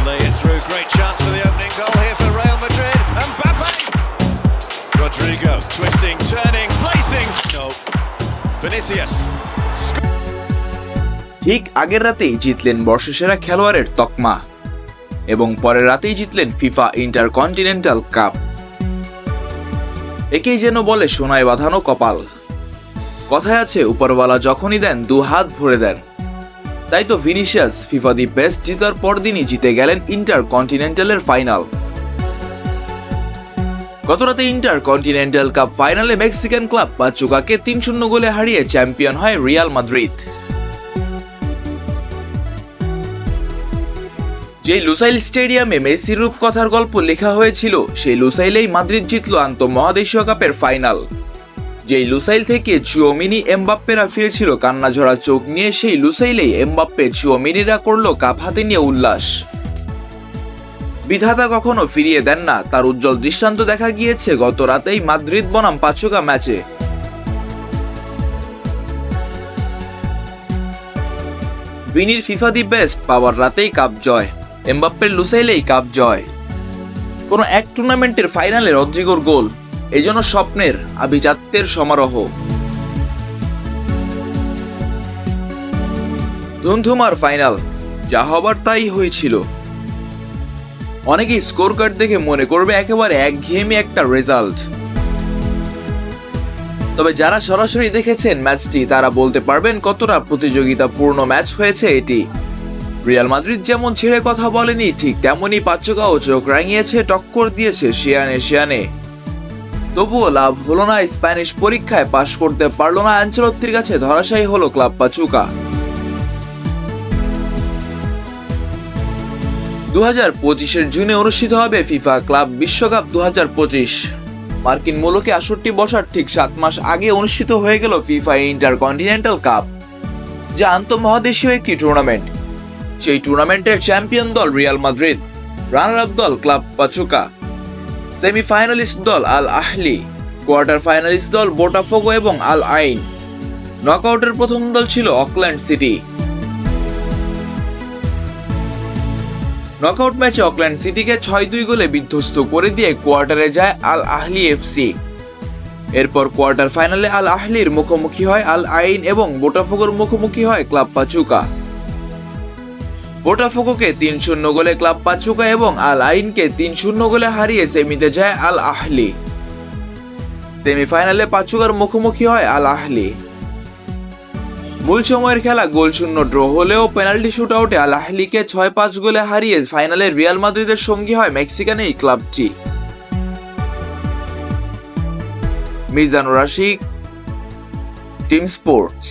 Suddenly it's through. Great chance for the opening goal here for Real Madrid. Mbappe! Rodrigo twisting, turning, placing. No. Vinicius. ঠিক আগের রাতেই জিতলেন বর্ষসেরা খেলোয়াড়ের তকমা এবং পরের রাতেই জিতলেন ফিফা ইন্টারকন্টিনেন্টাল কাপ। একেই যেন বলে সোনায় বাঁধানো কপাল। কথায় আছে উপরওয়ালা যখনই দেন দু হাত ভরে দেন। তাই তো ভিনিসিয়াস ফিফা দি বেস্ট জিতার পরদিনই জিতে গেলেন ইন্টারকন্টিনেন্টালের ফাইনাল। গতরাতে ইন্টারকন্টিনেন্টাল কাপ ফাইনালে মেক্সিকান ক্লাব পাচুকাকে ৩-০ গোলে হারিয়ে চ্যাম্পিয়ন হয় রিয়াল মাদ্রিদ। যেই লুসাইল স্টেডিয়ামে মেসির রূপকথার গল্প লেখা হয়েছিল, সেই লুসাইলেই মাদ্রিদ জিতল আন্তঃমহাদেশীয় কাপের ফাইনাল। যেই লুসাইল থেকে চুয়োমিনি এমবাপ্পেরা ফিরেছিল কান্নাঝরা চোখ নিয়ে, সেই লুসাইলেই এমবাপ্পে চুয়োমিনিরা করল কাপ হাতে নিয়ে উল্লাস। বিধাতা কখনো ফিরিয়ে দেন না, তার উজ্জ্বল দৃষ্টান্ত দেখা গিয়েছে গত রাতেই মাদ্রিদ বনাম পাচুকা ম্যাচে। ভিনির ফিফা দি বেস্ট পাওয়ার রাতেই কাপ জয়, এমবাপ্পের লুসাইলেই কাপ জয়। কোনো এক টুর্নামেন্টের ফাইনালে রদ্রিগোর গোল, এই জন্য স্বপ্নের আভিজাত্যের সমারোহ। ধুমধুমার ফাইনাল, যা হবার তাই হয়েছিল। অনেকেই স্কোর কার্ড দেখে মনে করবে একেবারে একঘেয়েমি একটা রেজাল্ট। তবে যারা সরাসরি দেখেছেন ম্যাচটি, তারা বলতে পারবেন কতটা প্রতিযোগিতাপূর্ণ ম্যাচ হয়েছে এটি। রিয়াল মাদ্রিদ যেমন ছেড়ে কথা বলেনি, ঠিক তেমনই পাচুকাও চোখ রাঙিয়েছে, টক্কর দিয়েছে শিয়ানে। তবুও লাভ হলো না, স্প্যানিশ পরীক্ষায় পাশ করতে পারল না, আনচেলত্তির কাছে ধরাশায়ী হলো ক্লাব পাচুকা। 2025-এর জুনে অনুষ্ঠিত হবে ফিফা ক্লাব বিশ্বকাপ 2025। মার্কিন মুলুকে 68 বছর ঠিক 7 মাস আগে অনুষ্ঠিত হয়ে গেল ফিফা ইন্টারকন্টিনেন্টাল কাপ, যা আন্তঃমহাদেশীয় একটি টুর্নামেন্ট। সেই টুর্নামেন্টের চ্যাম্পিয়ন দল রিয়াল মাদ্রিদ, রানার আপ দল ক্লাব পাচুকা, সেমিফাইনালিস্ট দল আল আহলি, কোয়ার্টার ফাইনালিস্ট দল বোটাফোগো এবং আল আইন। নকআউটের প্রথম দল ছিল অকল্যান্ড সিটি। নকআউট ম্যাচে অকল্যান্ড সিটিকে 6-2 গোলে বিধ্বস্ত করে দিয়ে কোয়ার্টারে যায় আল আহলি এফসি। এরপর কোয়ার্টার ফাইনালে আল আহলির মুখোমুখি হয় আল আইন এবং বোটাফোগোর মুখোমুখি হয় ক্লাব পাচুকা। বোটাফোগোকে 3-0 গোলে ক্লাব পাচুকা এবং আল আইনকে 3-0 গোলে হারিয়ে সেমিতে যায় আল আহলি। সেমিফাইনালে পাচুকার মুখোমুখি হয় আল আহলি। মূল সময়ের খেলা গোলশূন্য ড্র হলেও পেনাল্টি শুটআউটে আল আহলিকে 6-5 গোলে হারিয়ে ফাইনালে রিয়াল মাদ্রিদের সঙ্গী হয় মেক্সিকান এই ক্লাবটি। Mizanur Rasik, team sports.